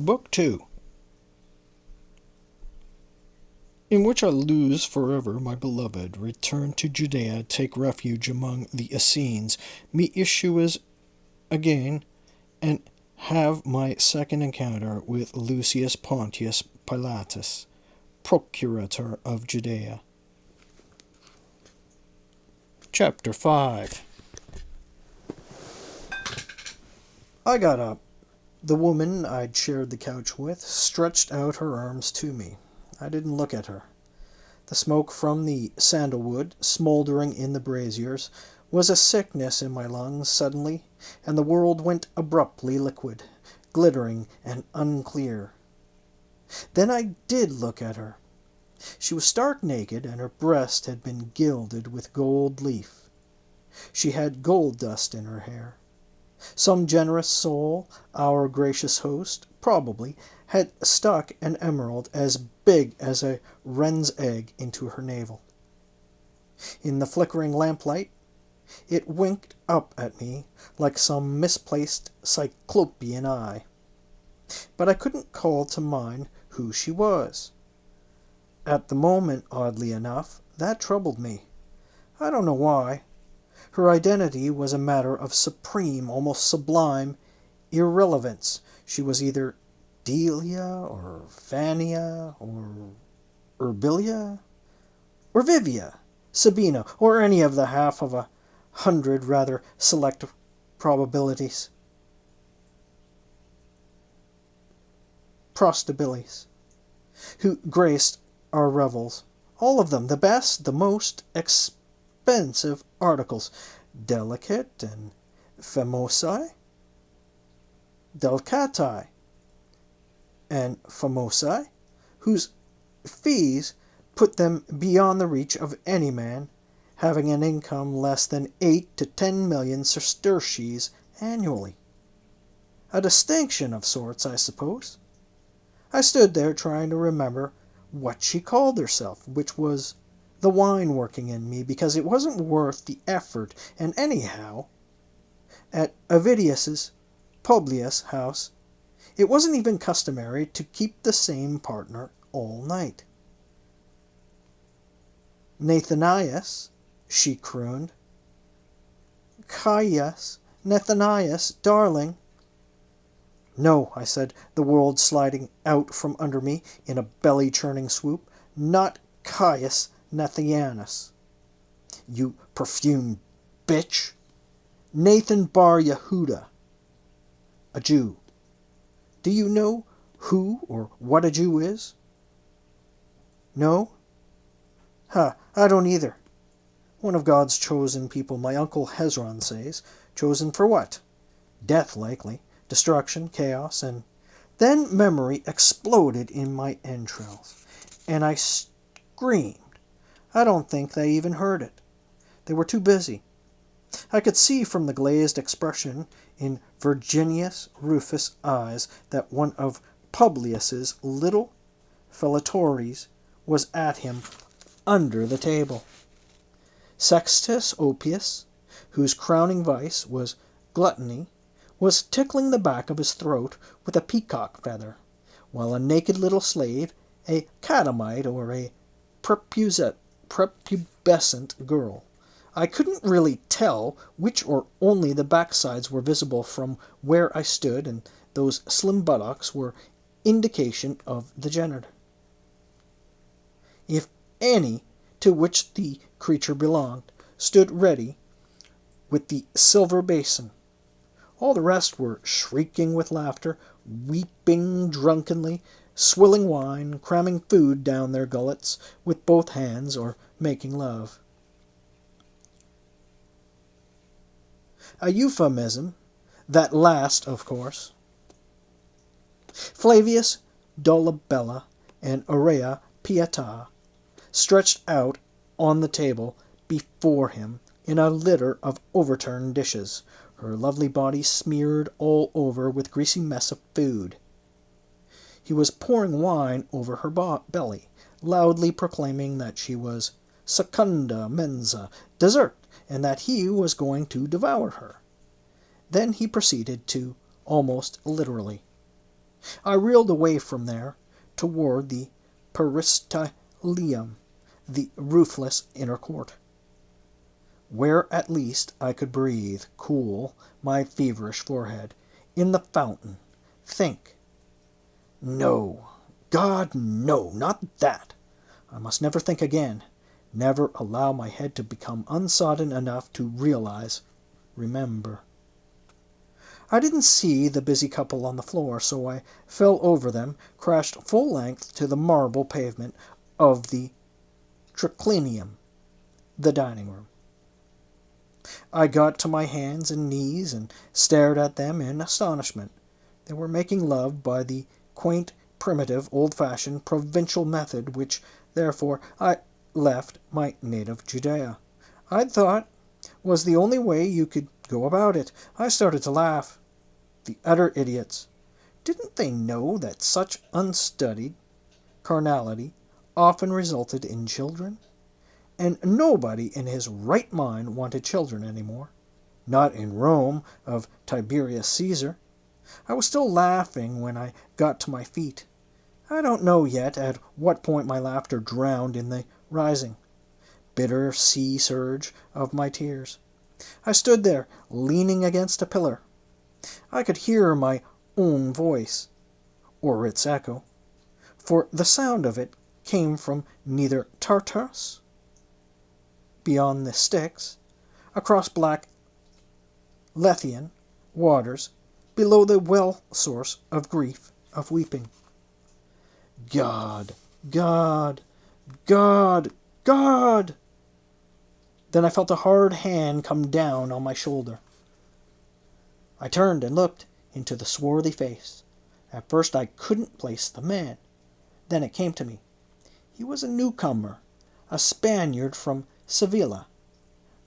Book 2, in which I lose forever my beloved, return to Judea, take refuge among the Essenes, meet Yeshua's again, and have my second encounter with Lucius Pontius Pilatus, procurator of Judea. Chapter 5. I got up. The woman I'd shared the couch with stretched out her arms to me. I didn't look at her. The smoke from the sandalwood, smoldering in the braziers, was a sickness in my lungs suddenly, and the world went abruptly liquid, glittering and unclear. Then I did look at her. She was stark naked, and her breast had been gilded with gold leaf. She had gold dust in her hair. Some generous soul, our gracious host, probably, had stuck an emerald as big as a wren's egg into her navel. In the flickering lamplight, it winked up at me like some misplaced cyclopean eye. But I couldn't call to mind who she was. At the moment, oddly enough, that troubled me. I don't know why. Her identity was a matter of supreme, almost sublime, irrelevance. She was either Delia, or Fania, or Urbilia, or Vivia, Sabina, or any of the half of 100 rather select probabilities. Prostabilis, who graced our revels. All of them, the best, the most expensive articles, delicate and famosae, delicatae, and famosae, whose fees put them beyond the reach of any man having an income less than 8 to 10 million sesterces annually. A distinction of sorts, I suppose. I stood there trying to remember what she called herself, which was the wine working in me, because it wasn't worth the effort, and anyhow, at Avidius's Publius house, it wasn't even customary to keep the same partner all night. Nathanias, she crooned. Caius, Nathanias, darling. No, I said, the world sliding out from under me in a belly-churning swoop. Not Caius Nathanias. You perfumed bitch. Nathan Bar Yehuda. A Jew. Do you know who or what a Jew is? No? I don't either. One of God's chosen people, my uncle Hezron says. Chosen for what? Death, likely. Destruction, chaos, and... Then memory exploded in my entrails, and I screamed. I don't think they even heard it. They were too busy. I could see from the glazed expression in Virginius Rufus' eyes that one of Publius's little fellatories was at him under the table. Sextus Oppius, whose crowning vice was gluttony, was tickling the back of his throat with a peacock feather, while a naked little slave, a catamite or a prepubescent girl, I couldn't really tell which or only the backsides were visible from where I stood, and those slim buttocks were indication of the genitor, if any, to which the creature belonged, stood ready with the silver basin. All the rest were shrieking with laughter, weeping drunkenly, swilling wine, cramming food down their gullets with both hands, or making love. A euphemism, that last, of course. Flavius Dolabella and Aurea Pieta stretched out on the table before him in a litter of overturned dishes, her lovely body smeared all over with greasy mess of food. He was pouring wine over her belly, loudly proclaiming that she was secunda mensa, dessert, and that he was going to devour her. Then he proceeded to, almost literally, I reeled away from there toward the peristylum, the roofless inner court, where at least I could breathe, cool my feverish forehead, in the fountain, think. No, God, no, not that. I must never think again, never allow my head to become unsodden enough to realize, remember. I didn't see the busy couple on the floor, so I fell over them, crashed full length to the marble pavement of the triclinium, the dining room. I got to my hands and knees and stared at them in astonishment. They were making love by the quaint, primitive, old-fashioned, provincial method which, therefore, I left my native Judea. I'd thought was the only way you could go about it. I started to laugh. The utter idiots. Didn't they know that such unstudied carnality often resulted in children? And nobody in his right mind wanted children any more. Not in Rome of Tiberius Caesar. I was still laughing when I got to my feet. I don't know yet at what point my laughter drowned in the rising, bitter sea surge of my tears. I stood there, leaning against a pillar. I could hear my own voice, or its echo, for the sound of it came from neither Tartarus, beyond the Styx, across black Lethean waters, below the well source of grief, of weeping. God, God, God, God! Then I felt a hard hand come down on my shoulder. I turned and looked into the swarthy face. At first I couldn't place the man. Then it came to me. He was a newcomer, a Spaniard from Sevilla,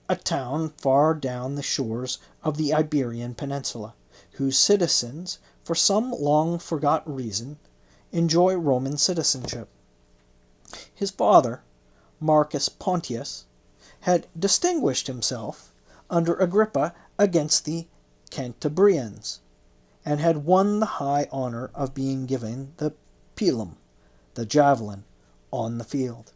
a town far down the shores of the Iberian Peninsula, whose citizens, for some long-forgot reason, enjoy Roman citizenship. His father, Marcus Pontius, had distinguished himself under Agrippa against the Cantabrians, and had won the high honor of being given the pilum, the javelin, on the field,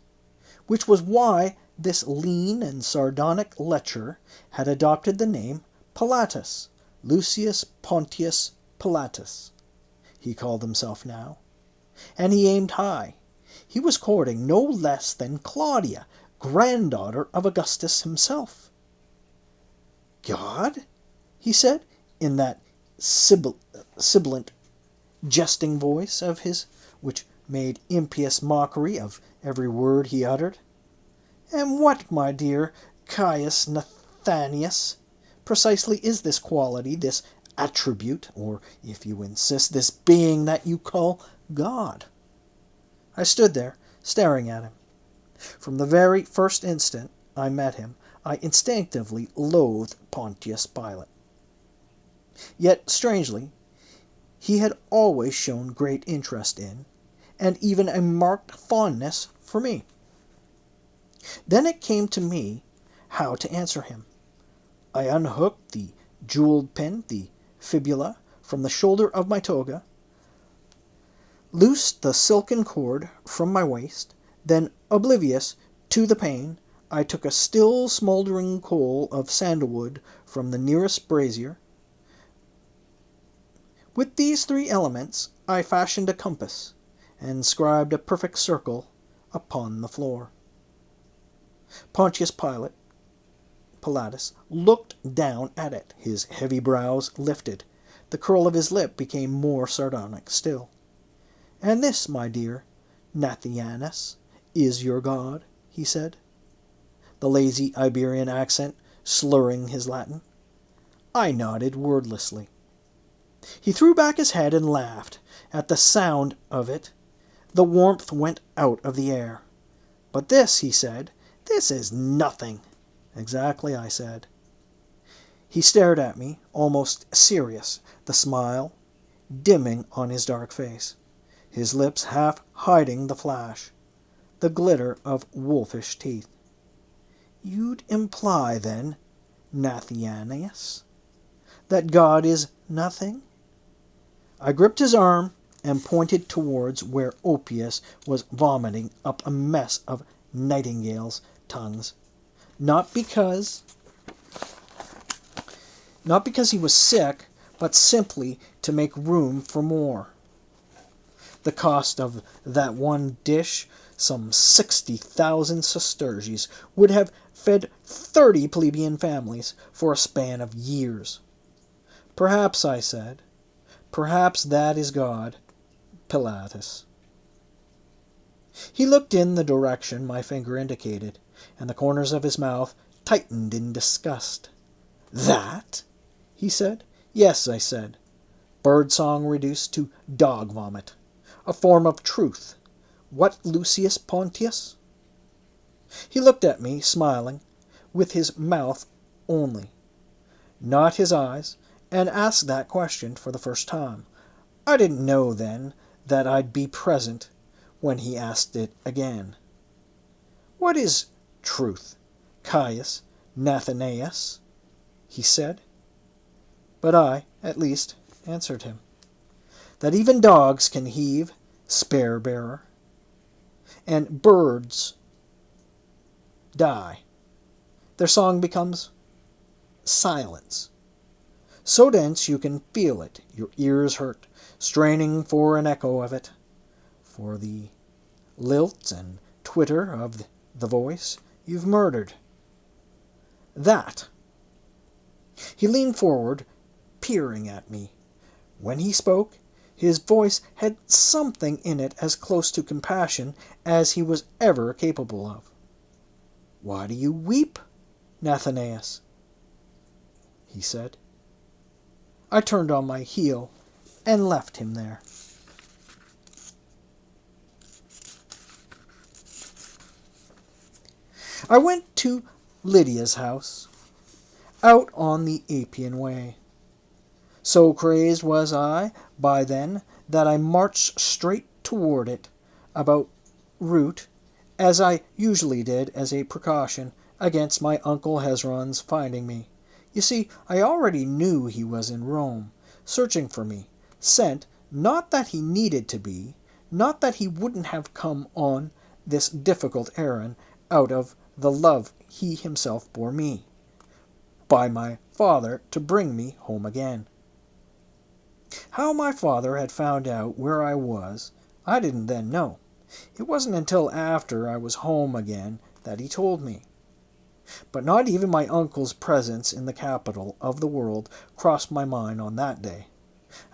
which was why this lean and sardonic lecher had adopted the name Pilatus, Lucius Pontius Pilatus, he called himself now. And he aimed high. He was courting no less than Claudia, granddaughter of Augustus himself. God? He said, in that sibilant, jesting voice of his, which made impious mockery of every word he uttered. And what, my dear Caius Nathanius, precisely is this quality, this attribute, or, if you insist, this being that you call God? I stood there, staring at him. From the very first instant I met him, I instinctively loathed Pontius Pilate. Yet, strangely, he had always shown great interest in, and even a marked fondness for me. Then it came to me how to answer him. I unhooked the jeweled pin, the fibula, from the shoulder of my toga, loosed the silken cord from my waist, then, oblivious to the pain, I took a still smouldering coal of sandalwood from the nearest brazier. With these three elements I fashioned a compass, and scribed a perfect circle upon the floor. Pontius Pilatus, looked down at it, his heavy brows lifted. The curl of his lip became more sardonic still. And this, my dear Nathanius, is your God, he said, the lazy Iberian accent slurring his Latin. I nodded wordlessly. He threw back his head and laughed. At the sound of it, the warmth went out of the air. But this, he said, this is nothing. Exactly, I said. He stared at me, almost serious, the smile dimming on his dark face, his lips half hiding the flash, the glitter of wolfish teeth. You'd imply, then, Nathanius, that God is nothing? I gripped his arm and pointed towards where Opius was vomiting up a mess of nightingales' tongues. Not because he was sick, but simply to make room for more. The cost of that one dish, some 60,000 sesterces, would have fed 30 plebeian families for a span of years. Perhaps, I said, perhaps that is God, Pilatus. He looked in the direction my finger indicated, and the corners of his mouth tightened in disgust. That? He said. Yes, I said. Birdsong reduced to dog vomit. A form of truth. What Lucius Pontius? He looked at me, smiling, with his mouth only, not his eyes, and asked that question for the first time. I didn't know then that I'd be present when he asked it again. What is truth, Caius Nathanaeus? He said. But I, at least, answered him. That even dogs can heave, spare-bearer, and birds die. Their song becomes silence. So dense you can feel it, your ears hurt, straining for an echo of it. For the lilt and twitter of the voice you've murdered. That. He leaned forward, peering at me. When he spoke, his voice had something in it as close to compassion as he was ever capable of. Why do you weep, Nathanaeus? He said. I turned on my heel and left him there. I went to Lydia's house, out on the Appian Way. So crazed was I by then that I marched straight toward it, about route, as I usually did as a precaution against my Uncle Hezron's finding me. You see, I already knew he was in Rome, searching for me, sent, not that he needed to be, not that he wouldn't have come on this difficult errand out of the love he himself bore me, by my father to bring me home again. How my father had found out where I was, I didn't then know. It wasn't until after I was home again that he told me. But not even my uncle's presence in the capital of the world crossed my mind on that day.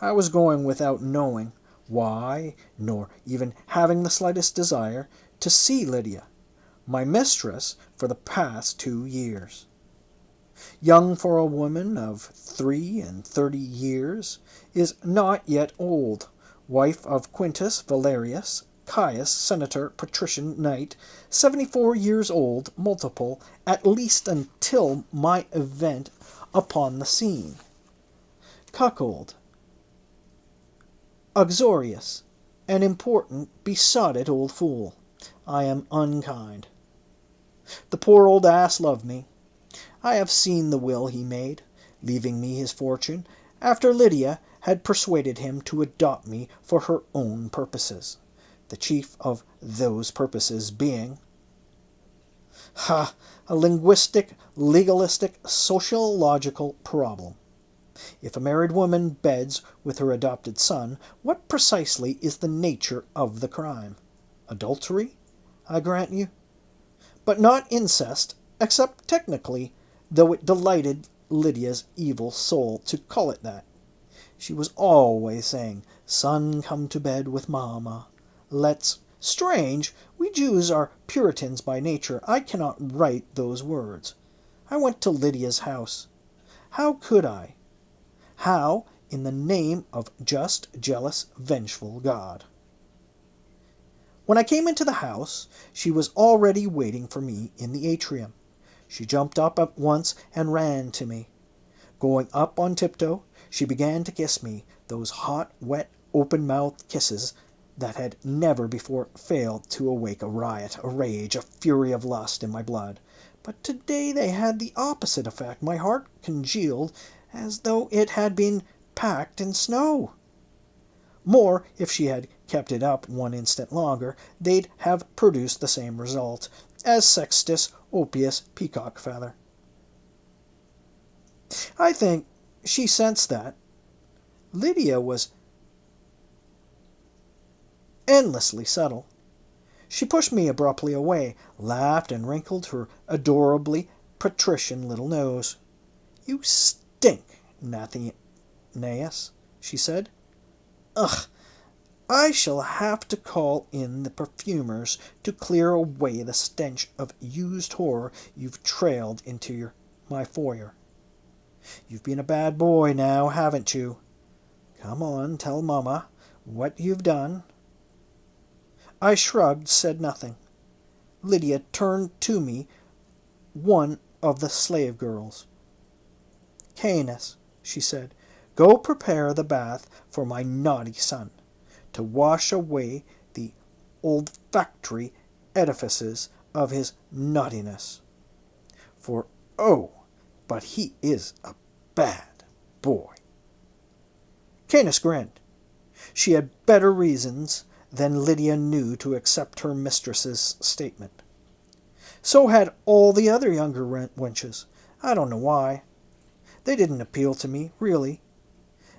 I was going without knowing why, nor even having the slightest desire to see Lydia, my mistress for the past 2 years. Young for a woman of 33 years, is not yet old, wife of Quintus Valerius, Caius, senator, patrician, knight, 74 years old, multiple, at least until my event upon the scene. Cuckold, uxorious, an important, besotted old fool. I am unkind. The poor old ass loved me. I have seen the will he made, leaving me his fortune, after Lydia had persuaded him to adopt me for her own purposes, the chief of those purposes being, a linguistic, legalistic, sociological problem. If a married woman beds with her adopted son, what precisely is the nature of the crime? Adultery, I grant you, but not incest, except technically, though it delighted Lydia's evil soul to call it that. She was always saying, "Son, come to bed with mamma. Let's—" Strange, we Jews are Puritans by nature. I cannot write those words. I went to Lydia's house. How could I? How, in the name of just, jealous, vengeful God? When I came into the house, she was already waiting for me in the atrium. She jumped up at once and ran to me. Going up on tiptoe, she began to kiss me, those hot, wet, open-mouthed kisses that had never before failed to awake a riot, a rage, a fury of lust in my blood. But today they had the opposite effect. My heart congealed as though it had been packed in snow. More, if she had kept it up one instant longer, they'd have produced the same result, as Sextus Oppius peacock feather. I think she sensed that. Lydia was endlessly subtle. She pushed me abruptly away, laughed, and wrinkled her adorably patrician little nose. "You stink, Nathanias," she said. "Ugh! I shall have to call in the perfumers to clear away the stench of used horror you've trailed into my foyer. You've been a bad boy now, haven't you? Come on, tell Mamma what you've done." I shrugged, said nothing. Lydia turned to me one of the slave girls. "Canis," she said, "go prepare the bath for my naughty son, to wash away the olfactory edifices of his naughtiness. For, oh, but he is a bad boy." Canis grinned. She had better reasons than Lydia knew to accept her mistress's statement. So had all the other younger wenches. I don't know why. They didn't appeal to me, really.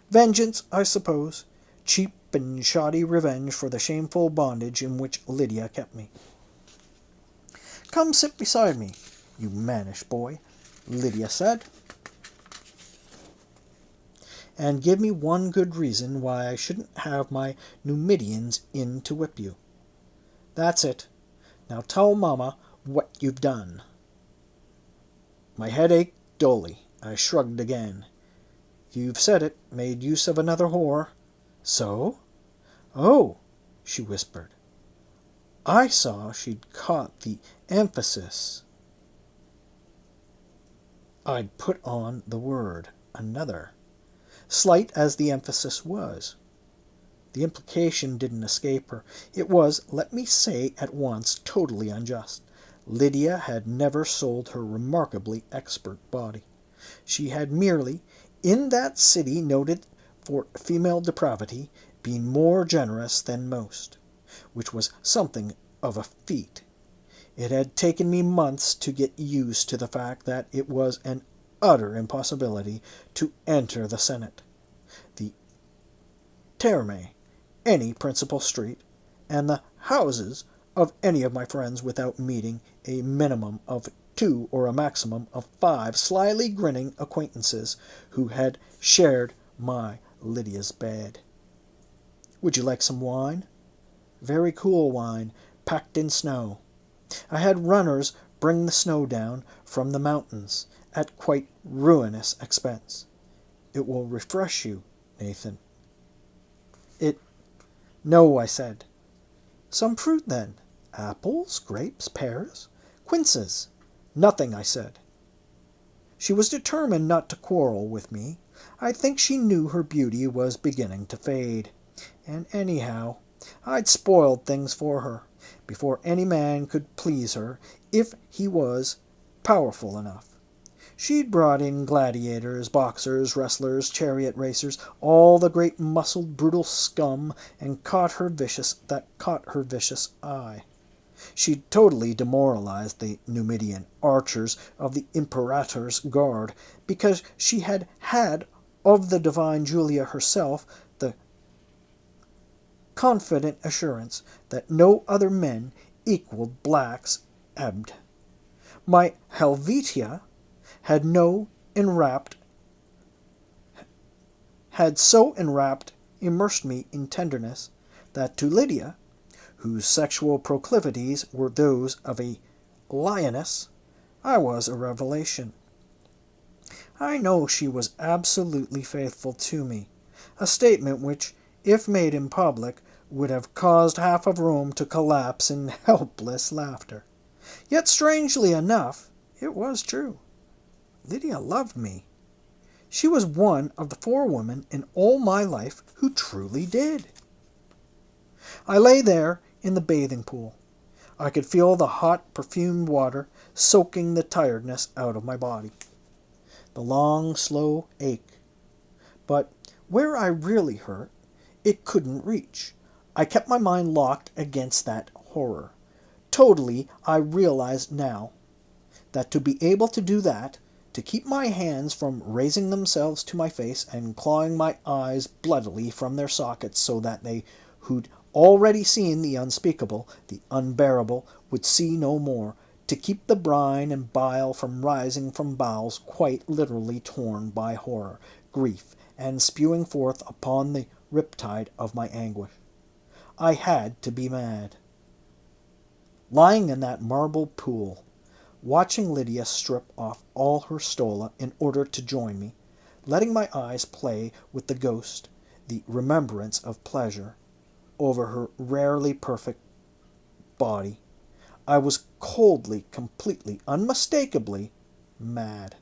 Vengeance, I suppose. Cheap and shoddy revenge for the shameful bondage in which Lydia kept me. "Come sit beside me, you mannish boy," Lydia said, "and give me one good reason why I shouldn't have my Numidians in to whip you. That's it. Now tell Mamma what you've done." My head ached dully. I shrugged again. "You've said it. Made use of another whore." "So?" "Oh," she whispered. I saw she'd caught the emphasis I'd put on the word another. Slight as the emphasis was, the implication didn't escape her. It was, let me say at once, totally unjust. Lydia had never sold her remarkably expert body. She had merely, in that city noted for female depravity, been more generous than most, which was something of a feat. It had taken me months to get used to the fact that it was an utter impossibility to enter the Senate, the Terme, any principal street, and the houses of any of my friends without meeting a minimum of 2 or a maximum of 5 slyly grinning acquaintances who had shared my Lydia's bed. "Would you like some wine?" "Very cool wine, packed in snow. I had runners bring the snow down from the mountains at quite ruinous expense. It will refresh you, Nathan." "No," I said. "Some fruit, then. Apples, grapes, pears, quinces." "Nothing," I said. She was determined not to quarrel with me. I think she knew her beauty was beginning to fade. And anyhow, I'd spoiled things for her, before any man could please her if he was powerful enough. She'd brought in gladiators, boxers, wrestlers, chariot racers, all the great muscled brutal scum, and caught her vicious eye. She'd totally demoralized the Numidian archers of the Imperator's guard, because she had had of the divine Julia herself the confident assurance that no other men equaled Black's Abd. My Helvetia had so immersed me in tenderness, that to Lydia, whose sexual proclivities were those of a lioness, I was a revelation. I know she was absolutely faithful to me, a statement which, if made in public, would have caused half of Rome to collapse in helpless laughter. Yet, strangely enough, it was true. Lydia loved me. She was one of the 4 women in all my life who truly did. I lay there in the bathing pool. I could feel the hot, perfumed water soaking the tiredness out of my body. The long, slow ache. But where I really hurt, it couldn't reach. I kept my mind locked against that horror. Totally, I realized now that to be able to do that, to keep my hands from raising themselves to my face and clawing my eyes bloodily from their sockets so that they who'd already seen the unspeakable, the unbearable, would see no more, to keep the brine and bile from rising from bowels quite literally torn by horror, grief, and spewing forth upon the riptide of my anguish. I had to be mad. Lying in that marble pool, watching Lydia strip off all her stola in order to join me, letting my eyes play with the ghost, the remembrance of pleasure, over her rarely perfect body, I was coldly, completely, unmistakably mad.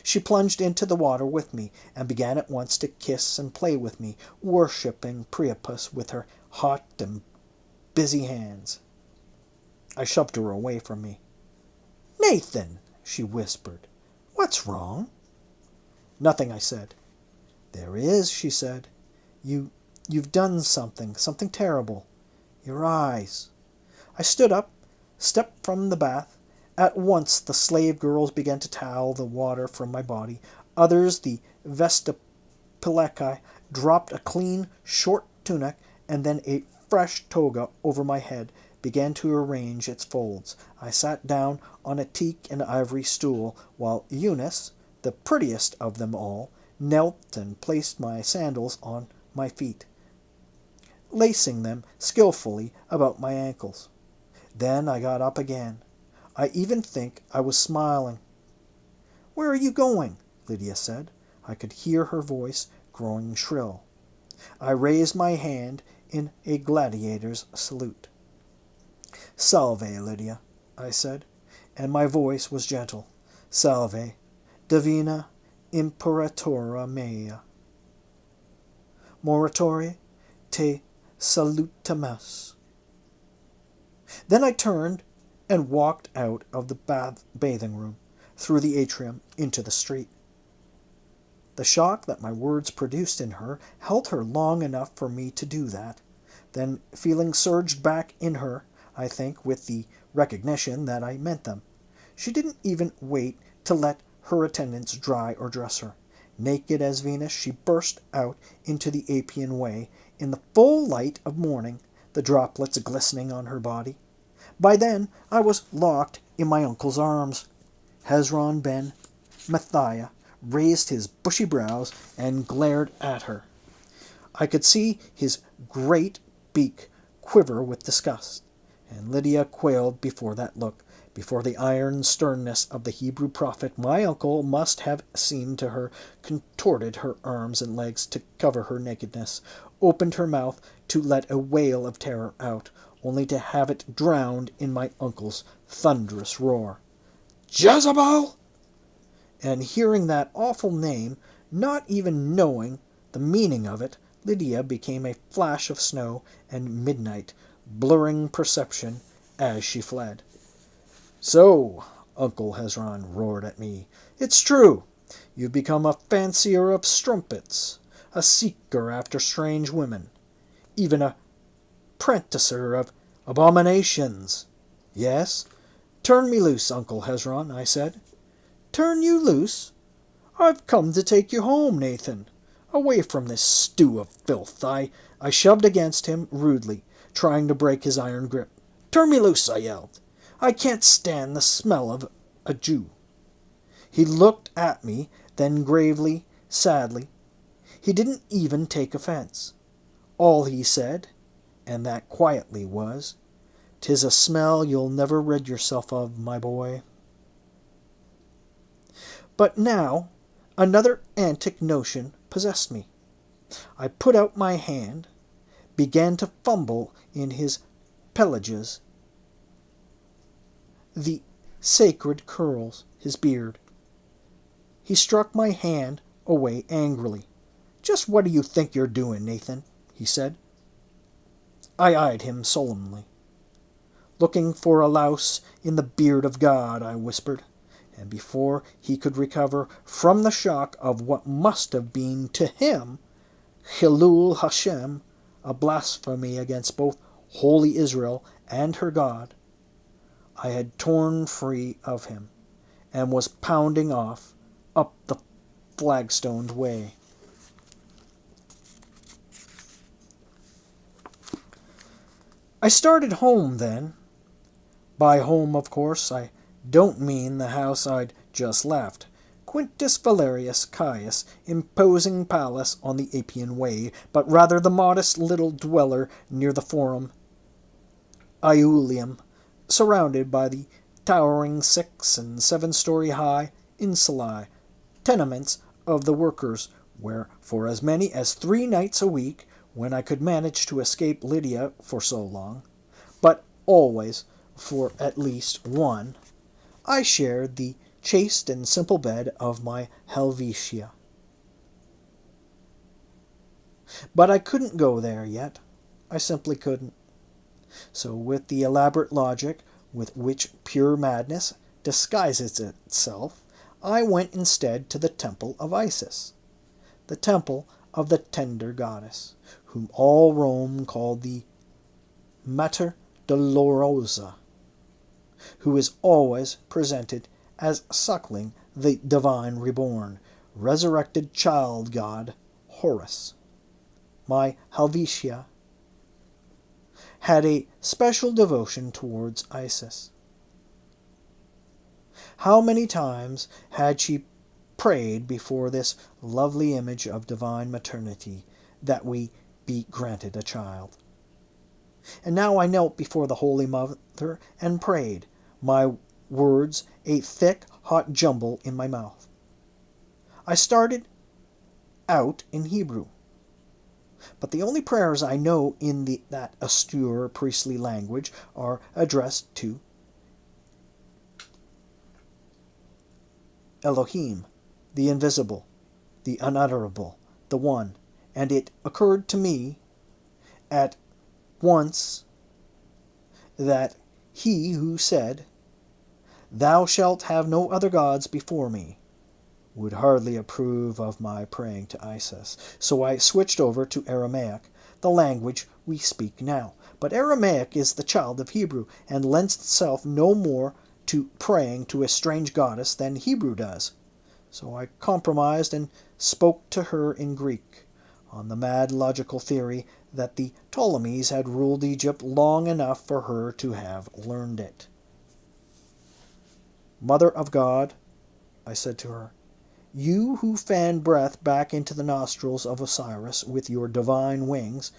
She plunged into the water with me, and began at once to kiss and play with me, worshipping Priapus with her hot and busy hands. I shoved her away from me. "Nathan," she whispered, "what's wrong?" "Nothing," I said. "There is," she said. You've done something terrible. Your eyes." I stood up, stepped from the bath. At once the slave girls began to towel the water from my body. Others, the Vestapeleci, dropped a clean, short tunic and then a fresh toga over my head, began to arrange its folds. I sat down on a teak and ivory stool, while Eunice, the prettiest of them all, knelt and placed my sandals on my feet, lacing them skillfully about my ankles. Then I got up again. I even think I was smiling. "Where are you going?" Lydia said. I could hear her voice growing shrill. I raised my hand in a gladiator's salute. "Salve, Lydia," I said, and my voice was gentle. "Salve, divina imperatora mea. Moritore te salutamus." Then I turned and walked out of the bathing room, through the atrium, into the street. The shock that my words produced in her held her long enough for me to do that. Then feeling surged back in her, I think, with the recognition that I meant them. She didn't even wait to let her attendants dry or dress her. Naked as Venus, she burst out into the Appian Way in the full light of morning, the droplets glistening on her body. By then I was locked in my uncle's arms. Hezron ben Matthias raised his bushy brows and glared at her. I could see his great beak quiver with disgust, and Lydia quailed before that look. Before the iron sternness of the Hebrew prophet, my uncle must have seemed to her, contorted her arms and legs to cover her nakedness, opened her mouth to let a wail of terror out, only to have it drowned in my uncle's thunderous roar. "Jezebel!" And hearing that awful name, not even knowing the meaning of it, Lydia became a flash of snow and midnight, blurring perception as she fled. "So," Uncle Hezron roared at me, "it's true. You've become a fancier of strumpets, a seeker after strange women, even a prenticer of abominations." "Yes? Turn me loose, Uncle Hezron," I said. "Turn you loose? I've come to take you home, Nathan. Away from this stew of filth." I shoved against him rudely, trying to break his iron grip. "Turn me loose," I yelled. "I can't stand the smell of a Jew." He looked at me, then gravely, sadly. He didn't even take offense. All he said, and that quietly, was, "'Tis a smell you'll never rid yourself of, my boy." But now another antic notion possessed me. I put out my hand, began to fumble in his pelages, the sacred curls, his beard. He struck my hand away angrily. "Just what do you think you're doing, Nathan?" he said. I eyed him solemnly. "Looking for a louse in the beard of God," I whispered, and before he could recover from the shock of what must have been, to him, Chilul Hashem, a blasphemy against both holy Israel and her God, I had torn free of him, and was pounding off up the flagstoned way. I started home then. By home, of course, I don't mean the house I'd just left. Quintus Valerius Caius' imposing palace on the Appian Way, but rather the modest little dweller near the Forum Iulium, surrounded by the towering 6- and 7-story high insulae, tenements of the workers, where for as many as 3 nights a week, when I could manage to escape Lydia for so long, but always for at least one, I shared the chaste and simple bed of my Helvetia. But I couldn't go there yet. I simply couldn't. So with the elaborate logic with which pure madness disguises itself, I went instead to the temple of Isis, the temple of the tender goddess, whom all Rome called the Mater Dolorosa, who is always presented as suckling the divine reborn, resurrected child god Horus. My Helvetia had a special devotion towards Isis. How many times had she prayed before this lovely image of divine maternity that we be granted a child? And now I knelt before the Holy Mother and prayed, my words a thick, hot jumble in my mouth. I started out in Hebrew, but the only prayers I know in that austere priestly language are addressed to Elohim, the invisible, the unutterable, the one, and it occurred to me at once that he who said, "Thou shalt have no other gods before me," would hardly approve of my praying to Isis. So I switched over to Aramaic, the language we speak now. But Aramaic is the child of Hebrew, and lends itself no more to praying to a strange goddess than Hebrew does. So I compromised and spoke to her in Greek, on the mad logical theory that the Ptolemies had ruled Egypt long enough for her to have learned it. "Mother of God," I said to her, "you who fan breath back into the nostrils of Osiris with your divine wings,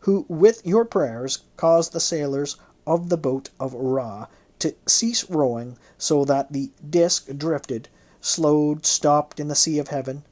who with your prayers caused the sailors of the boat of Ra to cease rowing so that the disk drifted, slowed, stopped in the sea of heaven,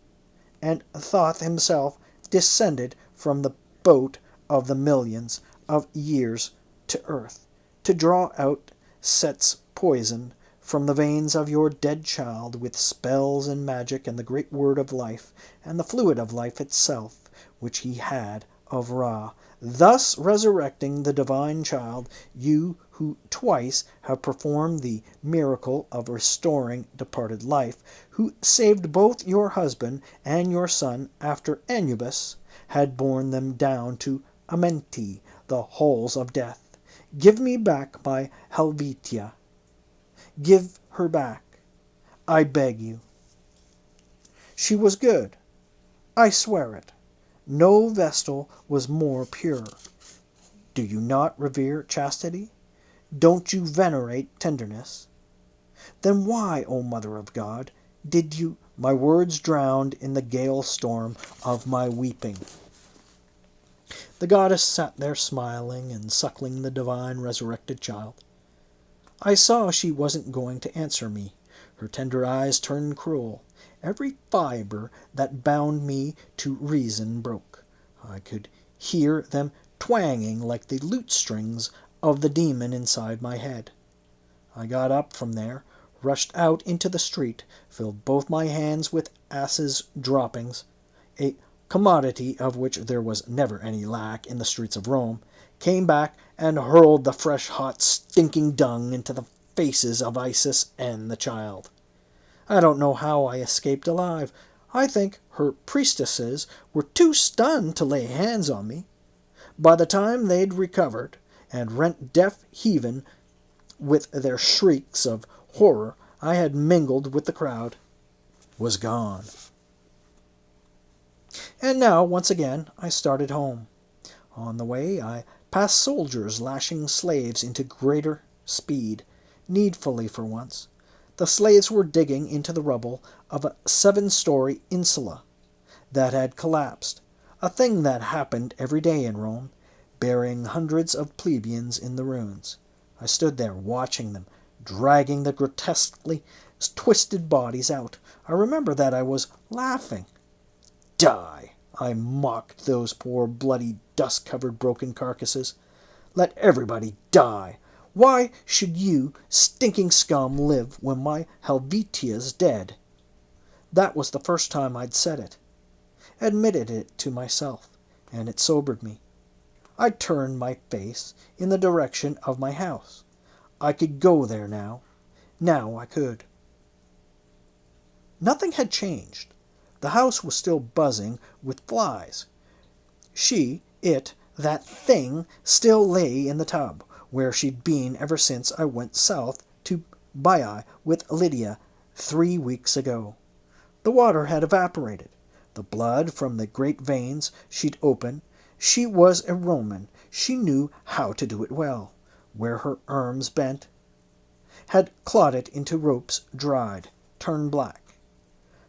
and Thoth himself descended from the boat of the millions of years to earth, to draw out Set's poison from the veins of your dead child with spells and magic and the great word of life, and the fluid of life itself, which he had of Ra, thus resurrecting the divine child, you who twice have performed the miracle of restoring departed life, who saved both your husband and your son after Anubis had borne them down to Amenti, the halls of death. Give me back my Helvetia. Give her back, I beg you. She was good, I swear it. No vestal was more pure. Do you not revere chastity? Don't you venerate tenderness? Then why, O Mother of God, did you my words drowned in the gale storm of my weeping?" The goddess sat there smiling and suckling the divine resurrected child. I saw she wasn't going to answer me. Her tender eyes turned cruel. Every fiber that bound me to reason broke. I could hear them twanging like the lute strings of the demon inside my head. I got up from there, rushed out into the street, filled both my hands with asses' droppings, a commodity of which there was never any lack in the streets of Rome, came back and hurled the fresh, hot, stinking dung into the faces of Isis and the child. I don't know how I escaped alive. I think her priestesses were too stunned to lay hands on me. By the time they'd recovered, and rent deaf heathen with their shrieks of horror, I had mingled with the crowd, was gone. And now, once again, I started home. On the way, I passed soldiers lashing slaves into greater speed, needfully for once. The slaves were digging into the rubble of a 7-story insula that had collapsed, a thing that happened every day in Rome, burying hundreds of plebeians in the ruins. I stood there watching them, dragging the grotesquely twisted bodies out. I remember that I was laughing. Die! I mocked those poor bloody dust-covered broken carcasses. Let everybody die. Why should you, stinking scum, live when my Helvetia's dead? That was the first time I'd said it. Admitted it to myself, and it sobered me. I turned my face in the direction of my house. I could go there now. Now I could. Nothing had changed. The house was still buzzing with flies. That thing, still lay in the tub, where she'd been ever since I went south to Baiae with Lydia 3 weeks ago. The water had evaporated. The blood from the great veins she'd opened. She was a Roman. She knew how to do it well. Where her arms bent, had clotted into ropes dried, turned black.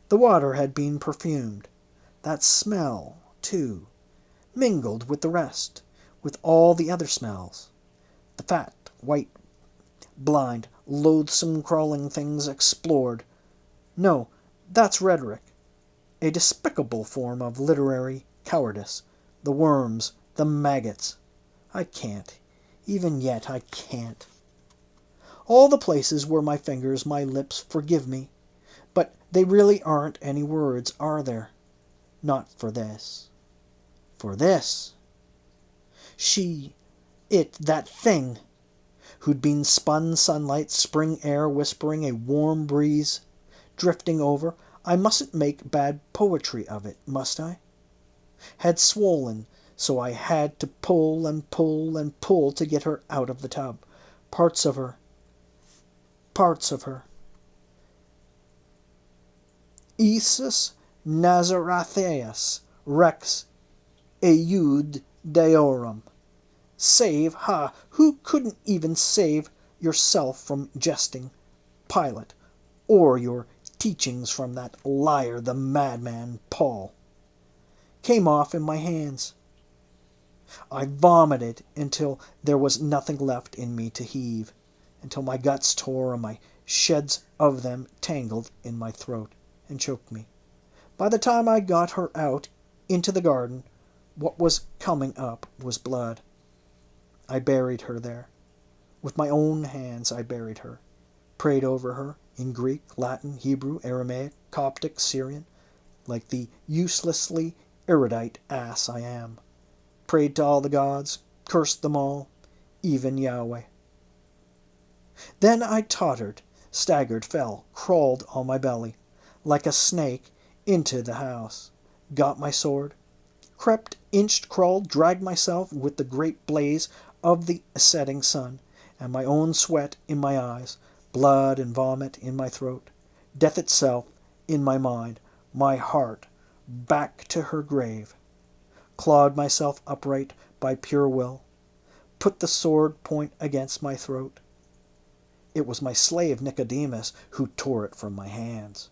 The water had been perfumed. That smell, too, mingled with the rest, with all the other smells. The fat, white, blind, loathsome crawling things explored. No, that's rhetoric. A despicable form of literary cowardice. The worms, the maggots. I can't. Even yet I can't. All the places where my fingers, my lips, forgive me. But they really aren't any words, are there? Not for this. For this. That thing, who'd been spun sunlight, spring air whispering, a warm breeze drifting over. I mustn't make bad poetry of it, must I? Had swollen, so I had to pull and pull and pull to get her out of the tub. Parts of her. Isus Nazaretheus Rex Eud Deorum. Save, who couldn't even save yourself from jesting, Pilate, or your teachings from that liar, the madman, Paul? Came off in my hands. I vomited until there was nothing left in me to heave, until my guts tore and my shreds of them tangled in my throat and choked me. By the time I got her out into the garden, what was coming up was blood. I buried her there. With my own hands I buried her, prayed over her in Greek, Latin, Hebrew, Aramaic, Coptic, Syrian, like the uselessly erudite ass I am. Prayed to all the gods, cursed them all, even Yahweh. Then I tottered, staggered, fell, crawled on my belly, like a snake, into the house, got my sword, crept, inched, crawled, dragged myself with the great blaze of the setting sun, and my own sweat in my eyes, blood and vomit in my throat, death itself in my mind, my heart, back to her grave, clawed myself upright by pure will, put the sword point against my throat. It was my slave Nicodemus who tore it from my hands.